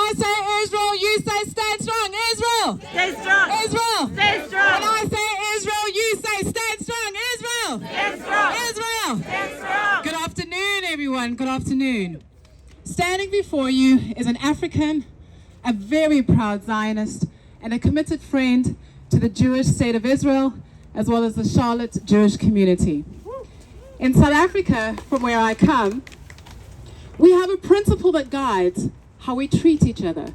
I say Israel, you say stand strong. Israel! Stay strong! Israel! Stay strong! When I say Israel, you say stand strong. Israel! Stand strong! Israel! Stand strong! Good afternoon, everyone. Good afternoon. Standing before you is an African, a very proud Zionist, and a committed friend to the Jewish state of Israel, as well as the Charlotte Jewish community. In South Africa, from where I come, we have a principle that guides how we treat each other.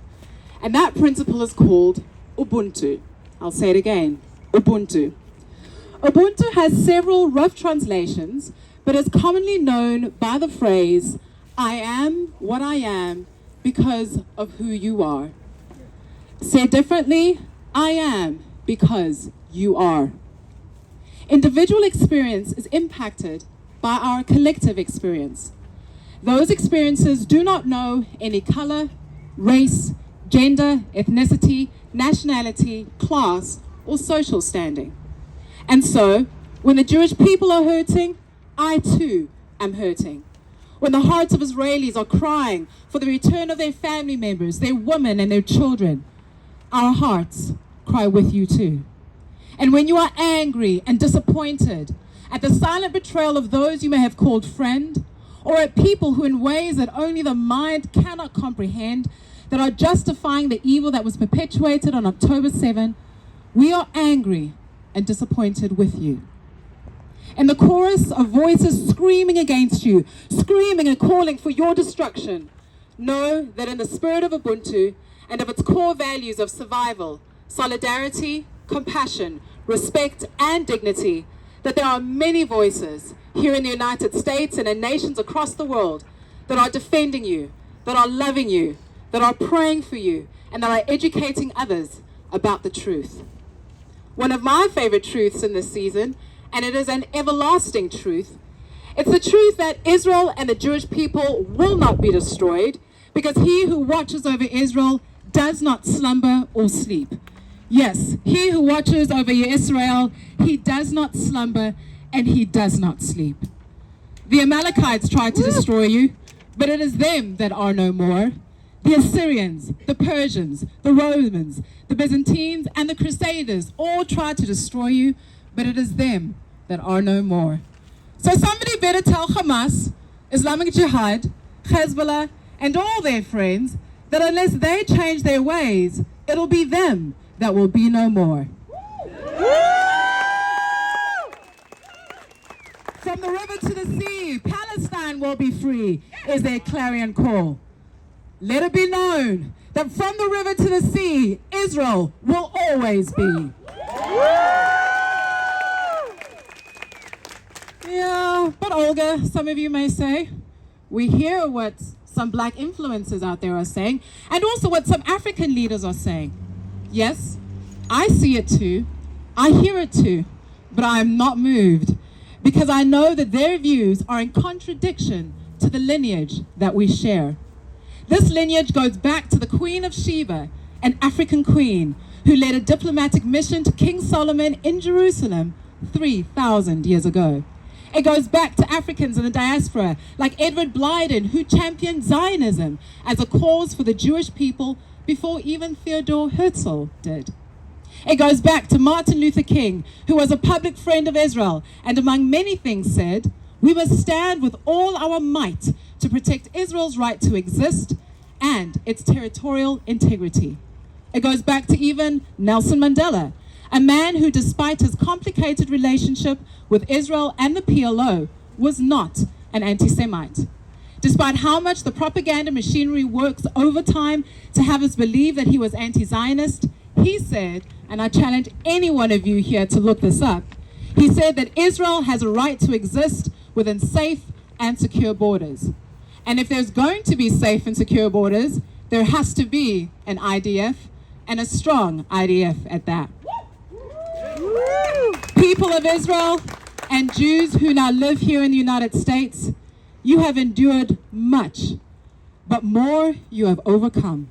And that principle is called Ubuntu. I'll say it again, Ubuntu. Ubuntu has several rough translations, but is commonly known by the phrase, I am what I am because of who you are. Said differently, I am because you are. Individual experience is impacted by our collective experience. Those experiences do not know any color, race, gender, ethnicity, nationality, class, or social standing. And so, when the Jewish people are hurting, I too am hurting. When the hearts of Israelis are crying for the return of their family members, their women and their children, our hearts cry with you too. And when you are angry and disappointed at the silent betrayal of those you may have called friend, or at people who in ways that only the mind cannot comprehend, that are justifying the evil that was perpetuated on October 7, we are angry and disappointed with you. In the chorus of voices screaming against you, screaming and calling for your destruction, know that in the spirit of Ubuntu and of its core values of survival, solidarity, compassion, respect, and dignity, that there are many voices here in the United States and in nations across the world that are defending you, that are loving you, that are praying for you, and that are educating others about the truth. One of my favorite truths in this season, and it is an everlasting truth, it's the truth that Israel and the Jewish people will not be destroyed because he who watches over Israel does not slumber or sleep. Yes, he who watches over Israel, he does not slumber and he does not sleep. The Amalekites tried to destroy you, but it is them that are no more. The Assyrians, the Persians, the Romans, the Byzantines, and the Crusaders all tried to destroy you, but it is them that are no more. So somebody better tell Hamas, Islamic Jihad, Hezbollah, and all their friends that unless they change their ways, it'll be them that will be no more. From the river to the sea, Palestine will be free, is their clarion call. Let it be known that from the river to the sea, Israel will always be. Yeah, but Olga, some of you may say, we hear what some black influencers out there are saying, and also what some African leaders are saying. Yes, I see it too, I hear it too, but I am not moved because I know that their views are in contradiction to the lineage that we share. This lineage goes back to the Queen of Sheba, an African queen who led a diplomatic mission to King Solomon in Jerusalem 3,000 years ago. It goes back to Africans in the diaspora like Edward Blyden, who championed Zionism as a cause for the Jewish people before even Theodore Herzl did. It goes back to Martin Luther King, who was a public friend of Israel, and among many things said, we must stand with all our might to protect Israel's right to exist and its territorial integrity. It goes back to even Nelson Mandela, a man who, despite his complicated relationship with Israel and the PLO, was not an anti-Semite. Despite how much the propaganda machinery works overtime to have us believe that he was anti-Zionist, he said, and I challenge any one of you here to look this up, he said that Israel has a right to exist within safe and secure borders. And if there's going to be safe and secure borders, there has to be an IDF, and a strong IDF at that. People of Israel and Jews who now live here in the United States, you have endured much, but more you have overcome.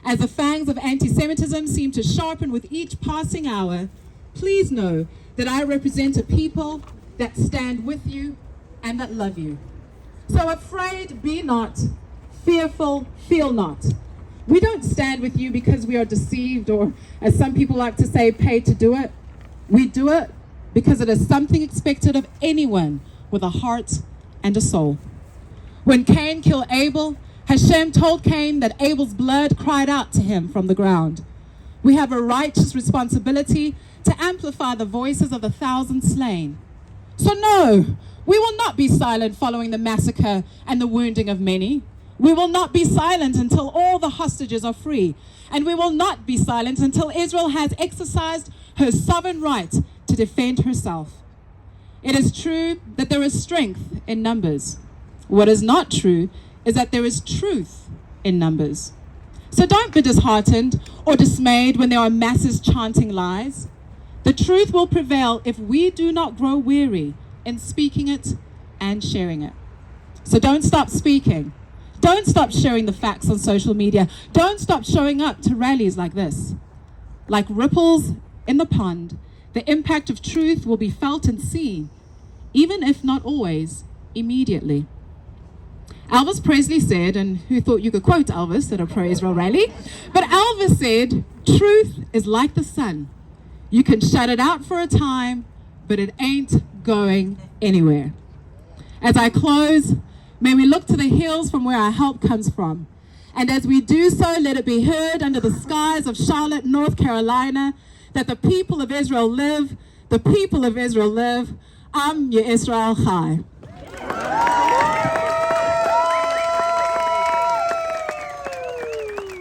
As the fangs of anti-Semitism seem to sharpen with each passing hour, please know that I represent a people that stand with you and that love you. So afraid, be not. Fearful, feel not. We don't stand with you because we are deceived or, as some people like to say, paid to do it. We do it because it is something expected of anyone with a heart and a soul. When Cain killed Abel, Hashem told Cain that Abel's blood cried out to him from the ground. We have a righteous responsibility to amplify the voices of the thousands slain. So no, we will not be silent following the massacre and the wounding of many. We will not be silent until all the hostages are free. And we will not be silent until Israel has exercised her sovereign right to defend herself. It is true that there is strength in numbers. What is not true is that there is truth in numbers. So don't be disheartened or dismayed when there are masses chanting lies. The truth will prevail if we do not grow weary in speaking it and sharing it. So don't stop speaking. Don't stop sharing the facts on social media. Don't stop showing up to rallies like this. Like ripples in the pond, the impact of truth will be felt and seen, even if not always immediately. Elvis Presley said, and who thought you could quote Elvis at a pro-Israel rally? But Elvis said, truth is like the sun. You can shut it out for a time, but it ain't going anywhere. As I close, may we look to the hills from where our help comes from. And as we do so, let it be heard under the skies of Charlotte, North Carolina, that the people of Israel live, the people of Israel live. Am Yisrael Chai.